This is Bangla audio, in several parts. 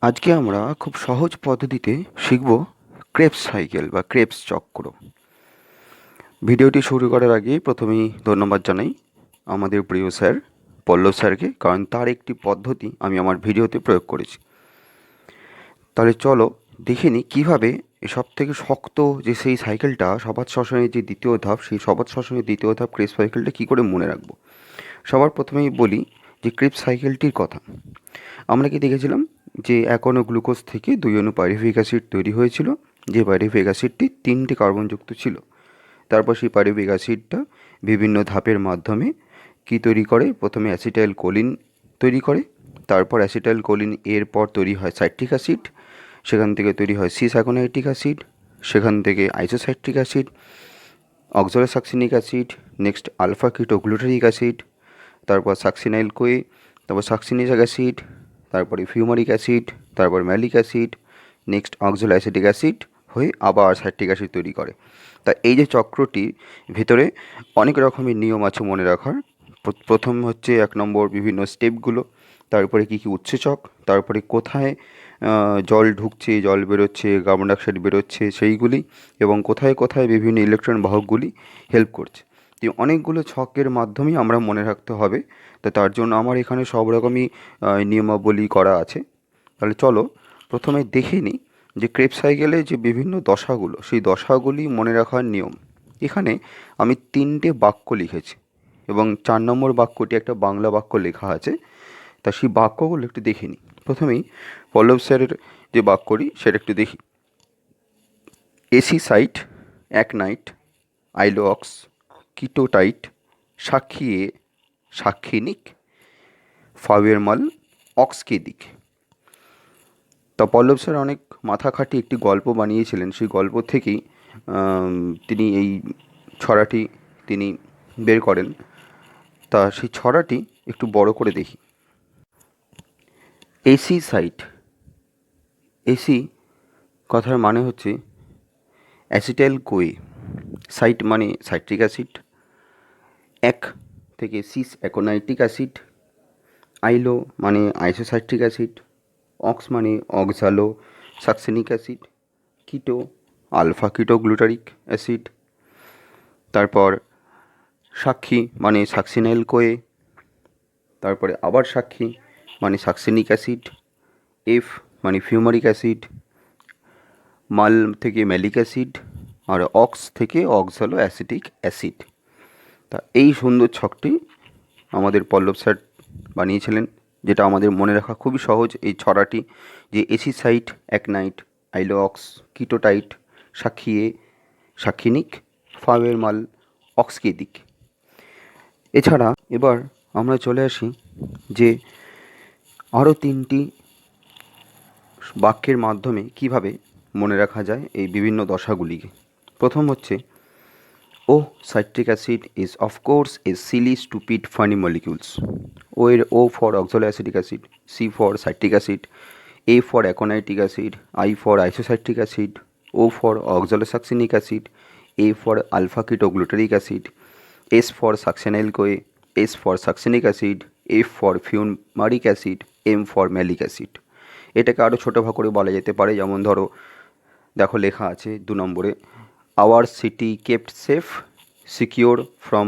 আজকে আমরা খুব সহজ পদ্ধতিতে শিখব ক্রেবস সাইকেল বা ক্রেবস চক্র। ভিডিওটি শুরু করার আগে প্রথমেই ধন্যবাদ জানাই আমাদের প্রিয় স্যার পল্লব স্যারকে, কারণ তার একটি পদ্ধতি আমি আমার ভিডিওতে প্রয়োগ করেছি। তাহলে চলো দেখে নিই কীভাবে সব থেকে শক্ত যে সেই সাইকেলটা সবাত শ্বসনের যে দ্বিতীয় ধাপ, সেই সবাত শ্বসনের দ্বিতীয় ধাপ ক্রেবস সাইকেলটা কী করে মনে রাখবো। সবার প্রথমেই বলি যে ক্রেবস সাইকেলটির কথা। আমরা কি দেখেছিলাম যে 1 অণু গ্লুকোজ থেকে 2 অণু পাইরুভেইক অ্যাসিড তৈরি হয়েছিল, যে পাইরুভেইক অ্যাসিডটি 3টি কার্বনযুক্ত ছিল। তারপর সেই পাইরুভেইক অ্যাসিডটা বিভিন্ন ধাপের মাধ্যমে কি তৈরি করে, প্রথমে অ্যাসিটাইল কোলিন তৈরি করে, তারপর অ্যাসিটাইল কোলিন এর পর তৈরি হয় সাইট্রিক অ্যাসিড, সেখান থেকে তৈরি হয় সিস অ্যাকোনাইটিক অ্যাসিড, সেখান থেকে isocitric acid, oxalosuccinic acid, next alpha ketoglutaric acid, তারপর সাকসিনাইল কোয়ে, তারপর সাকসিনিক অ্যাসিড, তারপরে ফিউমারিক অ্যাসিড, তারপর malic acid, next oxalo acetic acid হয়ে আবার সাইট্রিক অ্যাসিড তৈরি করে। তা এই যে চক্রটির ভিতরে অনেক রকমের নিয়ম আছে মনে রাখার। প্রথম হচ্ছে 1 নম্বর বিভিন্ন স্টেপগুলো, তারপরে কী কী উৎসেচক, তারপরে কোথায় জল ঢুকছে, জল বেরোচ্ছে, কার্বন ডাইঅক্সাইড বেরোচ্ছে সেইগুলি, এবং কোথায় কোথায় বিভিন্ন ইলেকট্রন বাহকগুলি হেল্প করছে। তো অনেকগুলো ছকের মাধ্যমেই আমরা মনে রাখতে হবে। তো তার জন্য আমার এখানে সব রকমই নিয়মাবলী করা আছে। তাহলে চলো প্রথমে দেখে নিই যে ক্রেবস সাইকেলে যে বিভিন্ন দশাগুলো, সেই দশাগুলি মনে রাখার নিয়ম। এখানে আমি 3টে বাক্য লিখেছি এবং 4 নম্বর বাক্যটি একটা বাংলা বাক্য লেখা আছে। তা সেই বাক্যগুলো একটু দেখে নিই। প্রথমেই পল্লব স্যারের যে বাক্যটি সেটা একটু দেখি। এসি সাইট অ্যাকনাইট আইলোঅক্স কিটোটাইট সাক্ষী এ সাক্ষীনিক ফাওয়েরমাল অক্সকেদিক। তা পল্লব স্যার অনেক মাথা খাটিয়ে একটি গল্প বানিয়েছিলেন, সেই গল্প থেকেই তিনি এই ছড়াটি তিনি বের করেন। তা সেই ছড়াটি একটু বড় করে দেখি। এসি সাইট, এসি কথার মানে হচ্ছে অ্যাসিটাইল কোয়ে, সাইট মানে সাইট্রিক অ্যাসিড, এক থেকে সিস অ্যাকোনাইটিক অ্যাসিড, আইলো মানে আইসোসাইট্রিক অ্যাসিড, অক্স মানে অক্সালো সাকসেনিক অ্যাসিড, কিটো আলফা কিটোগ্লুটারিক অ্যাসিড, তারপর সাক্ষী মানে সাকসিনাইল কোয়ে, তারপরে আবার সাক্ষী মানে সাকসেনিক অ্যাসিড, এফ মানে ফিউমারিক অ্যাসিড, মাল থেকে ম্যালিক অ্যাসিড, আর অক্স থেকে অক্সালো অ্যাসিটিক অ্যাসিড। তা এই সুন্দর ছকটি আমাদের পল্লব স্যার বানিয়েছিলেন, যেটা আমাদের মনে রাখা খুবই সহজ। এই ছড়াটি যে এসি সাইট অ্যাকনাইট আইলোঅক্স কিটোটাইট সাক্ষী এ সাক্ষীনিক ফাওয়েরমাল অক্সকেদিক। এছাড়া এবার আমরা চলে আসি যে আরও 3টি বাক্যের মাধ্যমে কিভাবে মনে রাখা যায় এই বিভিন্ন দশাগুলিকে। প্রথম হচ্ছে oh citric acid is of course a silly stupid funny molecules. O এর O for অক্সালো acetic acid, C for citric acid, A for aconitic acid, I for isocitric acid, O for oxalosuccinic acid, A for alpha ketoglutaric acid, S for succinyl CoA, S for succinic acid, F for fumaric acid, M for malic acid. এটাকে আরও ছোটো ভাগ করে বলা যেতে পারে, যেমন ধরো দেখো লেখা আছে 2 নম্বরে, our city kept safe secure from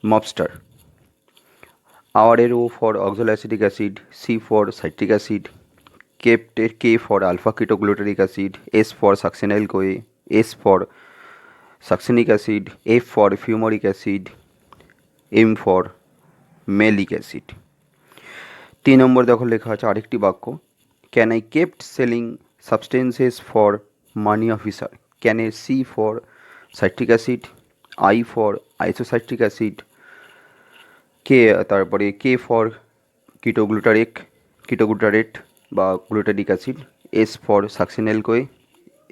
mobster. Our এর O for অক্সালো acetic acid, C for citric acid, kept এর K for alpha ketoglutaric acid, S for succinyl CoA, S for succinic acid, F for fumaric acid, M for malic acid. 3 নম্বর দেখো লেখা আছে আরেকটি বাক্য, can I kept selling substances for money officer. Can A C for citric acid, I for isocitric acid, কে তারপরে কে ফর কিটোগ্লুটারেট বা glutaric acid, S for succinyl CoA,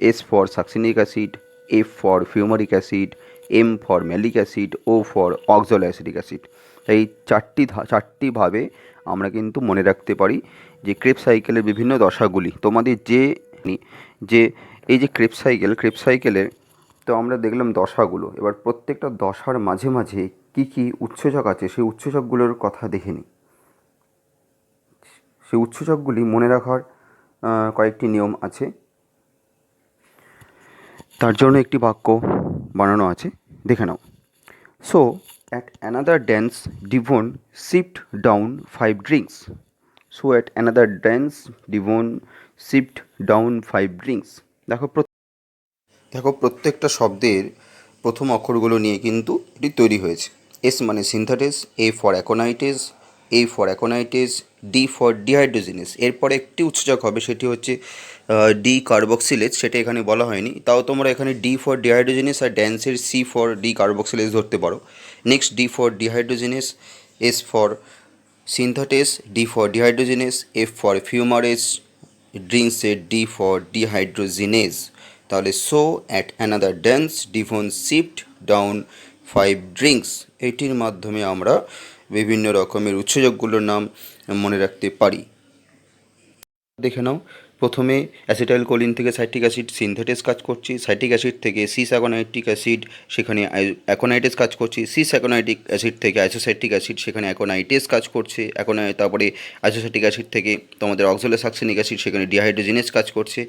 S for succinic acid, F for fumaric acid, M for malic acid, O for অক্সালো acetic acid. এই চারটিভাবে আমরা কিন্তু মনে রাখতে পারি যে ক্রেবস সাইকেলের বিভিন্ন দশাগুলি। তোমাদের যে এই যে ক্রেবস সাইকেলের তো আমরা দেখলাম দশাগুলো। এবার প্রত্যেকটা দশার মাঝে মাঝে কী কী উৎসেচক আছে সেই উৎসেচকগুলোর কথা দেখে নিই। সে সেই উৎসেচকগুলি মনে রাখার কয়েকটি নিয়ম আছে। তার জন্য একটি বাক্য বানানো আছে, দেখে নাও। So at another dance Devon shift down 5 drinks. So at another dance Devon shift down 5 drinks. দেখো প্রত্যেকটা শব্দের প্রথম অক্ষরগুলো নিয়ে কিন্তু এটি তৈরি হয়েছে। এস মানে synthetase, A for aconitase, A for aconitase, D for dehydrogenase. এরপরে একটি উৎসেচক হবে, সেটি হচ্ছে ডি কার্বক্সিলেজ, সেটা এখানে বলা হয়নি। তাও তোমরা এখানে ডি ফর ডিহাইড্রোজিনেস আর ড্যান্সের সি ফর ডি কার্বক্সিলেজ ধরতে পারো। Next D for dehydrogenase, S for synthetase, D for dehydrogenase, F for fumarase, ড্রিঙ্কসের ডি ফর ডিহাইড্রোজিনেস। তাহলে so at another dance Devon shift down 5 drinks. এটির মাধ্যমে আমরা বিভিন্ন রকমের উৎসেচকগুলোর নাম মনে রাখতে পারি। দেখে নাও, প্রথমে অ্যাসিটাইলকোলিন থেকে সাইট্রিক অ্যাসিড সিনথেটিস কাজ করছি, সাইট্রিক অ্যাসিড থেকে সিস অ্যাকোনাইটিক অ্যাসিড, সেখানে অ্যাকোনাইটিস কাজ করছি, সিস অ্যাকোনাইটিক অ্যাসিড থেকে আইসোসাইট্রিক অ্যাসিড, সেখানে অ্যাকোনাইটিস কাজ করছে, তারপরে আইসোসাইট্রিক অ্যাসিড থেকে তোমাদের অক্সোলোসাকসিনিক অ্যাসিড, সেখানে ডিহাইড্রোজিনেস কাজ করছে,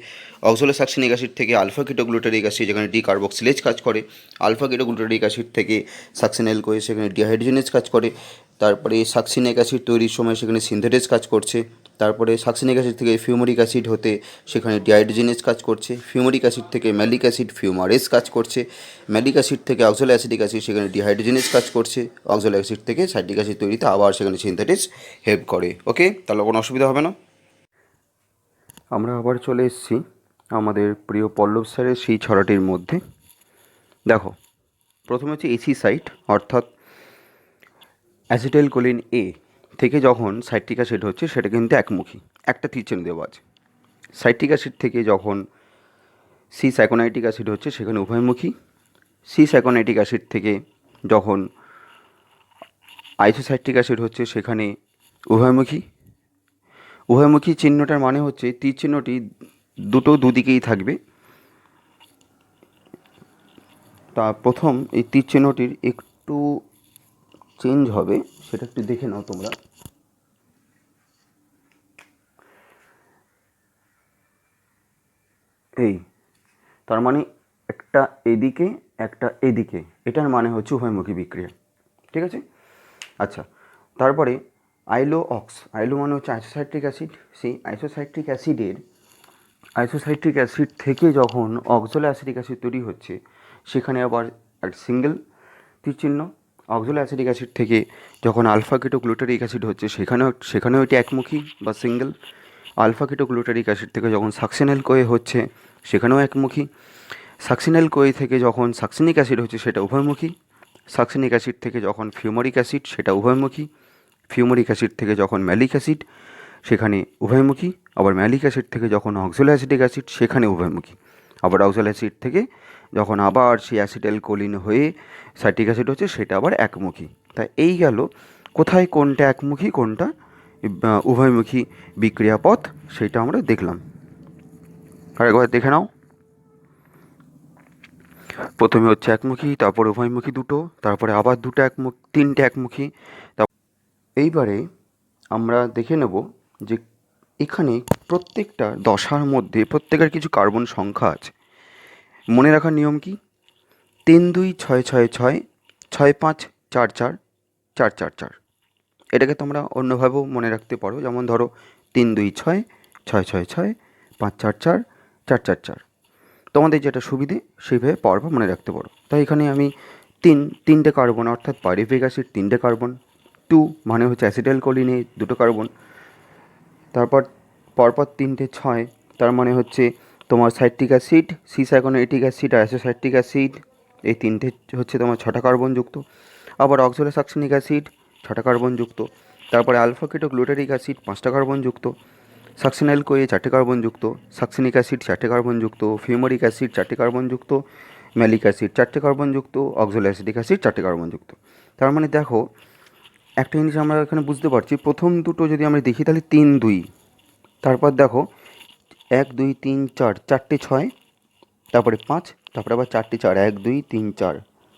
অক্সোলোসাকসিনিক অ্যাসিড থেকে আলফা কিটোগ্লুটারিক অ্যাসিড, যেখানে ডি কার্বক্সিলেজ কাজ করে, আলফা কিটোগ্লুটারিক অ্যাসিড থেকে সাকসিনাইল কোয়ে, সেখানে ডিহাইড্রোজিনেস কাজ করে, তারপরে সাকসিনিক অ্যাসিড তৈরির সময় সেখানে সিনথেটিস কাজ করছে, তারপরে সাকসিনিক অ্যাসিড থেকে ফিউমরিক অ্যাসিড হতে সেখানে ডিহাইড্রোজিনেস কাজ করছে, ফিউমরিক অ্যাসিড থেকে ম্যালিক অ্যাসিড ফিউমারেজ কাজ করছে, ম্যালিক অ্যাসিড থেকে অক্সোলো অ্যাসিডিক অ্যাসিড, সেখানে ডিহাইড্রোজিনেস কাজ করছে, অক্সোলো অ্যাসিড থেকে সাইট্রিক অ্যাসিড তৈরিতে আবার সেখানে সিনথেটিস হেল্প করে। ওকে, তাহলে কোনো অসুবিধা হবে না। আমরা আবার চলে এসেছি আমাদের প্রিয় পল্লব স্যারের সেই ছড়াটির মধ্যে। দেখো, প্রথমে হচ্ছে এসি সাইট, অর্থাৎ অ্যাসিটাইলকোলিন এ থেকে যখন সাইট্রিক অ্যাসিড হচ্ছে সেটা কিন্তু একমুখী, একটা তীরচিহ্ন দেওয়া আছে। সাইট্রিক অ্যাসিড থেকে যখন সিস অ্যাকোনাইটিক অ্যাসিড হচ্ছে সেখানে উভয়মুখী। সিস অ্যাকোনাইটিক অ্যাসিড থেকে যখন আইসোসাইট্রিক অ্যাসিড হচ্ছে সেখানে উভয়মুখী। উভয়মুখী চিহ্নটার মানে হচ্ছে তীর চিহ্নটি দুদিকেই থাকবে। তা প্রথম এই তীর চিহ্নটির একটু চেঞ্জ হবে, সেটা একটু দেখে নাও তোমরা। এই তার মানে একটা এদিকে একটা এদিকে, এটার মানে হচ্ছে উভয়মুখী বিক্রিয়া। ঠিক আছে, আচ্ছা। তারপরে আইলো মানে হচ্ছে আইসোসাইট্রিক অ্যাসিড। সেই আইসোসাইট্রিক অ্যাসিড থেকে যখন অক্সোলো অ্যাসিডিক অ্যাসিড তৈরি হচ্ছে সেখানে আবার সিঙ্গেল তীর চিহ্ন। অক্সোলো অ্যাসিডিক অ্যাসিড থেকে যখন আলফা কিটোগ্লুটারিক অ্যাসিড হচ্ছে সেখানেও এটি একমুখী বা সিঙ্গেল। আলফা কিটোগ্লুটারিক অ্যাসিড থেকে যখন সাকসিনাইল কোয়ে হচ্ছে সেখানেও একমুখী। সাকসিনাইল কোয়ে থেকে যখন সাকসিনিক অ্যাসিড হচ্ছে সেটা উভয়মুখী। সাকসিনিক অ্যাসিড থেকে যখন ফিউমরিক অ্যাসিড সেটা উভয়মুখী। ফিউমরিক অ্যাসিড থেকে যখন ম্যালিক অ্যাসিড সেখানে উভয়মুখী। আবার ম্যালিক অ্যাসিড থেকে যখন অক্সোলো অ্যাসিডিক অ্যাসিড সেখানে উভয়মুখী। আবার অক্সোলো অ্যাসিড থেকে যখন আবার সেই অ্যাসিটাইলকোলিন হয়ে সাইট্রিক অ্যাসিড হচ্ছে সেটা আবার একমুখী। তাই এই গেল কোথায় কোনটা একমুখী কোনটা উভয়মুখী বিক্রিয়া পথ, সেটা আমরা দেখলাম। আরেকবার দেখে নাও, প্রথমে হচ্ছে একমুখী, তারপর উভয়মুখী দুটো, তারপরে আবার দুটো তিনটে একমুখী। এইবারে আমরা দেখে নেব যে এখানে প্রত্যেকটা দশার মধ্যে প্রত্যেকের কিছু কার্বন সংখ্যা আছে। মনে রাখার নিয়ম কি? 3 2 6 6 6 6 5 4 4 4 4 4। এটাকে তোমরা অন্যভাবেও মনে রাখতে পারো, যেমন ধরো 3 2 6 6 6 6 5 4 4 4 4 4। তোমাদের যেটা সুবিধে সেইভাবে পরপর মনে রাখতে পারো। তাই এখানে আমি তিনটে কার্বন, অর্থাৎ পাইরুভেরিক অ্যাসিড 3টে কার্বন, 2 মানে হচ্ছে অ্যাসিটাইলকোলিনে 2টো কার্বন, তারপর পরপর 3টে 6, তার মানে হচ্ছে তোমার সাইট্রিক অ্যাসিড, সিস অ্যাকোনাইটিক অ্যাসিড আর আইসোসাইট্রিক অ্যাসিড, এই তিনটে হচ্ছে তোমার 6টা কার্বন যুক্ত। আবার অক্সোলো সাকসিনিক অ্যাসিড 6টা কার্বন যুক্ত, তারপরে আলফা কিটোগ্লুটারিক অ্যাসিড 5টা কার্বন যুক্ত, সাকসিনাইল কোয়ে 4টে কার্বন যুক্ত, সাকসিনিক অ্যাসিড 4টে কার্বন যুক্ত, ফিউমরিক অ্যাসিড 4টে কার্বন যুক্ত, ম্যালিক অ্যাসিড 4টে কার্বন যুক্ত, অক্সোলো অ্যাসিডিক অ্যাসিড 4টে কার্বন যুক্ত। তার মানে দেখো একটা জিনিস আমরা এখানে বুঝতে পারছি, প্রথম দুটো যদি আমরা দেখি তাহলে 3 2, তারপর দেখো 1 2 3 4 4টে 6, তারপরে 5, তারপরে আবার 4টে 4 1 2 3 4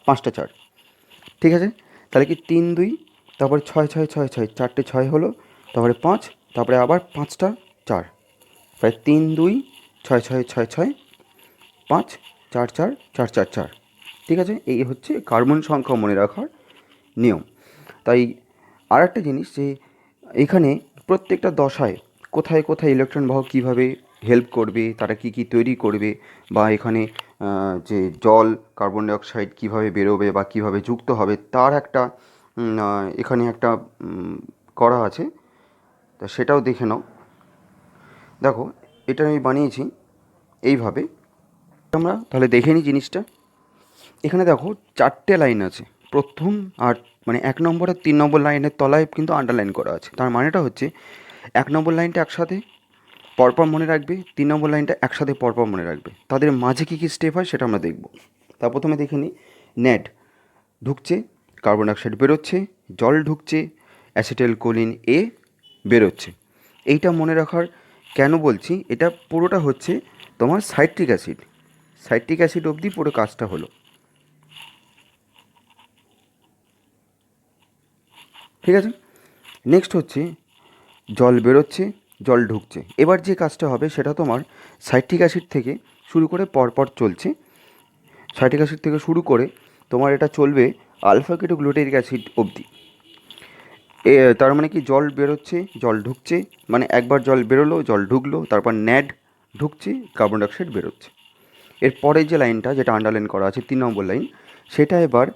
5টা 4। ঠিক আছে, তাহলে কি 3 2, তারপরে 6 6 6 6 4টে 6 হলো, তারপরে 5, তারপরে আবার 5টা 4, প্রায় 3 2 6 6 6 6 5 4 4 4 4 4। ঠিক আছে, এই হচ্ছে কার্বন সংখ্যা মনে রাখার নিয়ম। তাই আর একটা জিনিস যে এখানে প্রত্যেকটা দশায় কোথায় কোথায় ইলেকট্রন বাহক কীভাবে হেল্প করবে, তারা কি কি তৈরি করবে, বা এখানে যে জল কার্বন ডাইঅক্সাইড কীভাবে বেরোবে বা কীভাবে যুক্ত হবে, তার একটা এখানে একটা করা আছে। তা সেটাও দেখে নাও। দেখো, এটা আমি বানিয়েছি এইভাবে। আমরা তাহলে দেখে নিই জিনিসটা। এখানে দেখো 4টে লাইন আছে। প্রথম আর মানে 1 নম্বর আর 3 নম্বর লাইনের তলায় কিন্তু আন্ডারলাইন করা আছে। তার মানেটা হচ্ছে 1 নম্বর লাইনটা একসাথে পরপর মনে রাখবে, 3 নম্বর লাইনটা একসাথে পরপর মনে রাখবে। তাদের মাঝে কী কী স্টেপ হয় সেটা আমরা দেখব। তা প্রথমে দেখে নিই। নেড ঢুকছে, কার্বন ডাইঅক্সাইড বেরোচ্ছে, জল ঢুকছে, অ্যাসিটাইল কোলিন এ বেরোচ্ছে। এইটা মনে রাখার কেন বলছি, এটা পুরোটা হচ্ছে তোমার সাইট্রিক অ্যাসিড। সাইট্রিক অ্যাসিড অবধি পুরো কাজটা হলো। ঠিক আছে, নেক্সট হচ্ছে জল বেরোচ্ছে, জল ঢুকছে। এবার যে কাজটা হবে সেটা তোমার সাইট্রিক অ্যাসিড থেকে শুরু করে পরপর চলছে। সাইট্রিক অ্যাসিড থেকে শুরু করে তোমার এটা চলবে আলফা কেটোগ্লুটারিক অ্যাসিড অবধি। তার মানে কি, জল বেরোচ্ছে, জল ঢুকছে, মানে একবার জল বেরোলো, জল ঢুকলো, তারপর ন্যাড ঢুকছে, কার্বন ডাইঅক্সাইড বেরোচ্ছে। এরপরে যে লাইনটা যেটা আন্ডারলাইন করা আছে 3 নম্বর লাইন, সেটা এবার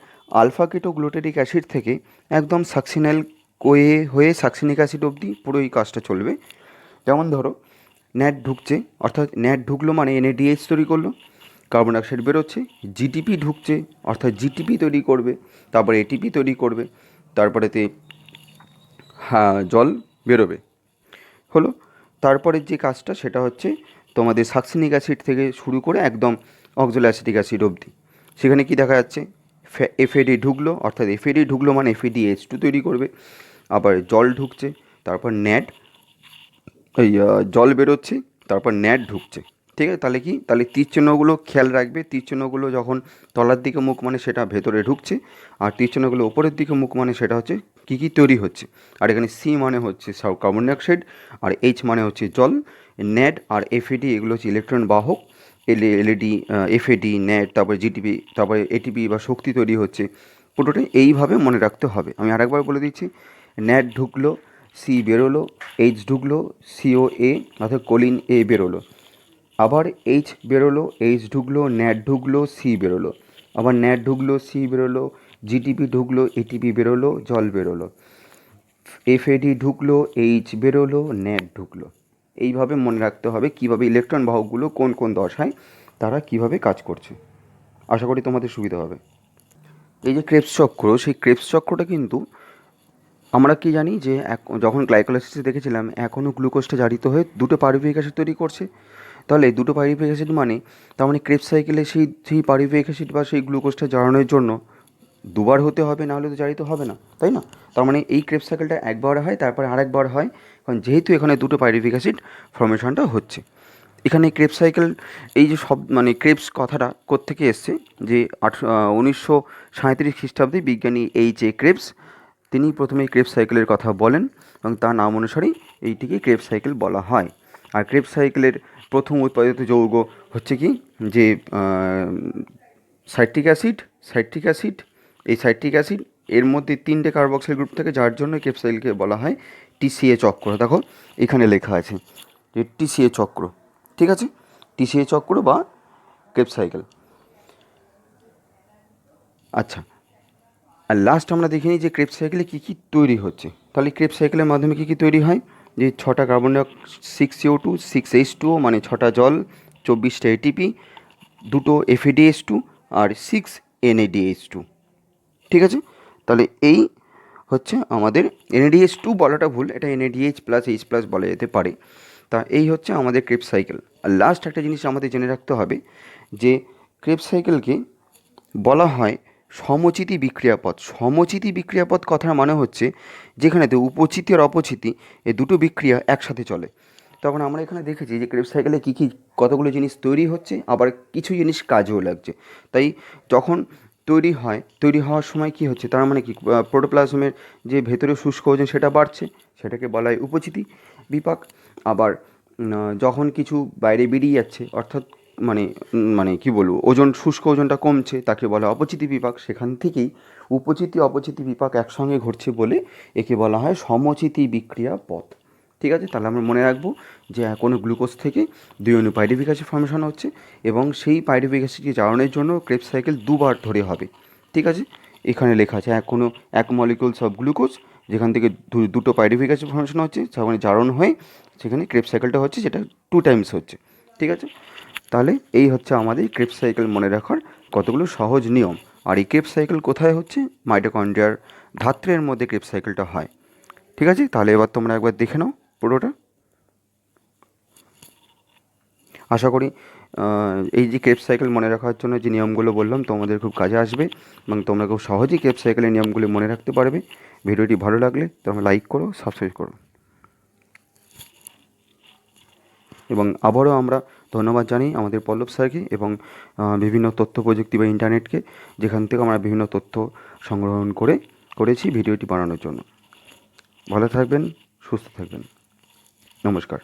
আলফা কেটোগ্লুটারিক অ্যাসিড থেকে একদম সাকসিনাল কোয়ে হয়ে সাকসিনিক অ্যাসিড অবধি পুরো এই কাজটা চলবে। যেমন ধরো, ন্যাড ঢুকছে, অর্থাৎ ন্যাড ঢুকলো মানে NADH তৈরি করলো, কার্বন ডাইঅক্সাইড বেরোচ্ছে, জিটিপি ঢুকছে, অর্থাৎ জিটিপি তৈরি করবে, তারপরে এটিপি তৈরি করবে, তারপরেতে জল বেরোবে। হলো। তারপরে যে কাজটা সেটা হচ্ছে তোমাদের সাকসিনিক অ্যাসিড থেকে শুরু করে একদম অক্সালো অ্যাসিটিক অ্যাসিড অবধি। সেখানে কি দেখা যাচ্ছে, FAD ঢুকলো, অর্থাৎ FAD ঢুকলো মানে FADH2 তৈরি করবে, আবার জল ঢুকছে, তারপর ন্যাড এই জল বেরোচ্ছে, তারপর ন্যাড ঢুকছে। ঠিক আছে, তাহলে কি, তাহলে তীর চিহ্নগুলো খেয়াল রাখবে। তীর চিহ্নগুলো যখন তলার দিকে মুখ মানে সেটা ভেতরে ঢুকছে, আর তীর চিহ্নগুলো ওপরের দিকে মুখ মানে সেটা হচ্ছে কী কী তৈরি হচ্ছে। আর এখানে C মানে হচ্ছে কার্বন ডাইঅক্সাইড, আর H মানে হচ্ছে জল। ন্যাড আর FAD এগুলো হচ্ছে ইলেকট্রন বাহক। LED, FAD, ন্যাড, তারপরে জিটিপি, তারপরে এটিপি বা শক্তি তৈরি হচ্ছে। পুরোটাই এইভাবে মনে রাখতে হবে। আমি আরেকবার বলে দিচ্ছি। ন্যাড ঢুকলো, C বেরোলো, H ঢুকলো, COA অর্থাৎ কোলিন A বেরোলো, আবার H বেরোলো, H ঢুকলো, ন্যাড ঢুকলো, C বেরোলো, আবার ন্যাড ঢুকলো, C বেরোলো, জিটিপি ঢুকলো, এটিপি বেরোলো, জল বেরোলো, FAD ঢুকলো, H বেরোলো, ন্যাড ঢুকলো। এইভাবে মনে রাখতে হবে কীভাবে ইলেকট্রন বাহকগুলো কোন কোন দশায় তারা কীভাবে কাজ করছে। আশা করি তোমাদের সুবিধা হবে। এই যে ক্রেবস চক্র, সেই ক্রেবস চক্রটা কিন্তু আমরা কি জানি যে যখন গ্লাইকোলাইসিসে দেখেছিলাম এখনও গ্লুকোজটা জারিত হয়ে 2টো পাইরুভেইক অ্যাসিড তৈরি করছে। তাহলে 2টো পাইরুভেইক অ্যাসিড মানে তার মানে ক্রেবস সাইকেলে সেই পাইরুভেইক অ্যাসিড বা সেই গ্লুকোজটা জারানোর জন্য দুবার হতে হবে, নাহলে তো জারিত হবে না, তাই না? তার মানে এই ক্রেবস সাইকেলটা একবার হয়, তারপরে আরেকবার হয়, কারণ যেহেতু এখানে 2টো পাইরুভেইক অ্যাসিড ফর্মেশনটা হচ্ছে। এখানে ক্রেবস সাইকেল, এই যে সব মানে ক্রেবস কথাটা কোত্থেকে এসছে, যে 1937 খ্রিস্টাব্দে বিজ্ঞানী H.A. ক্রেবস তিনি প্রথমে ক্রেবস সাইকেলের কথা বলেন, এবং তার নাম অনুসারেই এইটিকে ক্রেবস সাইকেল বলা হয়। আর ক্রেবস সাইকেলের প্রথম উৎপাদিত যৌগ হচ্ছে কি, যে সাইট্রিক অ্যাসিড। এই সাইট্রিক অ্যাসিড এর মধ্যে 3টে কার্বক্সিল গ্রুপ থাকে, যার জন্য ক্রেবস সাইকেলকে বলা হয় TCA চক্র। দেখো এখানে লেখা আছে যে TCA চক্র। ঠিক আছে, TCA চক্র বা ক্রেবস সাইকেল। আচ্ছা, আর লাস্ট আমরা দেখে নিই যে ক্রেবস সাইকেলে কী কী তৈরি হচ্ছে। তাহলে ক্রেবস সাইকেলের মাধ্যমে কী কী তৈরি হয়, যে 6টা কার্বন ডাইঅক্সাইড, 6CO2, 6H2O মানে 6টা জল, 24টা ATP, 2টো FADH2 আর 6 NADH2। ঠিক আছে, তাহলে এই হচ্ছে আমাদের NADH2 বলাটা ভুল, এটা NADH+H+ বলা যেতে পারে। তা এই হচ্ছে আমাদের ক্রেবস সাইকেল। আর লাস্ট একটা জিনিস আমাদের জেনে রাখতে হবে, যে ক্রেবস সাইকেলকে বলা হয় সমচিতি বিক্রিয়াপথ। সমচিতি বিক্রিয়াপথ কথার মানে হচ্ছে যেখানেতে উপচিতি আর অপচিতি এই দুটো বিক্রিয়া একসাথে চলে। তখন আমরা এখানে দেখেছি যে ক্রেবস সাইকেলে কী কী কতগুলো জিনিস তৈরি হচ্ছে, আবার কিছু জিনিস কাজেও লাগছে। তাই যখন তৈরি হওয়ার সময় কী হচ্ছে, তার মানে কি, প্রোটোপ্লাজমের যে ভেতরে শুষ্ক ওজন সেটা বাড়ছে, সেটাকে বলা হয় উপচিতি। বিপাক। আবার যখন কিছু বাইরে বেরিয়ে যাচ্ছে, অর্থাৎ মানে মানে কী বলবো, শুষ্ক ওজনটা কমছে, তাকে বলা অপচিতি বিপাক। সেখান থেকেই উপচিতি অপচিতি বিপাক একসঙ্গে ঘটছে বলে একে বলা হয় সমচিতি বিক্রিয়া পথ। ঠিক আছে, তাহলে আমরা মনে রাখবো যে কোনো গ্লুকোজ থেকে 2 অণু পাইরুভিক অ্যাসিড ফর্মেশন হচ্ছে এবং সেই পাইরুভিক অ্যাসিডকে জারণের জন্য ক্রেবস সাইকেল দুবার ধরে হবে। ঠিক আছে, এখানে লেখা আছে কোনো এক মলিকুলস অফ গ্লুকোজ যেখান থেকে দুটো পাইরুভিক অ্যাসিড ফর্মেশন হচ্ছে, সেখানে জারণ হয়ে সেখানে ক্রেবস সাইকেলটা হচ্ছে, যেটা 2 টাইমস হচ্ছে। ঠিক আছে, তাহলে এই হচ্ছে আমাদের ক্রেবস সাইকেল মনে রাখার কতগুলো সহজ নিয়ম। আর এই ক্রেবস সাইকেল কোথায় হচ্ছে? মাইটোকন্ড্রিয়ার ধাত্রের মধ্যে ক্রেবস সাইকেলটা হয়। ঠিক আছে, তাহলে এবার তোমরা একবার দেখে নাও পুরোটা। আশা করি এই যে ক্রেবস সাইকেল মনে রাখার জন্য যে নিয়মগুলো বললাম তোমাদের খুব কাজে আসবে এবং তোমরা খুব সহজেই ক্রেবস সাইকেলের নিয়মগুলো মনে রাখতে পারবে। ভিডিওটি ভালো লাগলে তোমরা লাইক করো, সাবস্ক্রাইব করো। এবং আবারও আমরা ধন্যবাদ জানাই আমাদের পল্লব স্যারকে এবং বিভিন্ন তথ্য প্রযুক্তি বা ইন্টারনেটকে, যেখান থেকে আমরা বিভিন্ন তথ্য সংগ্রহণ করেছি ভিডিওটি বানানোর জন্য। ভালো থাকবেন, সুস্থ থাকবেন। নমস্কার।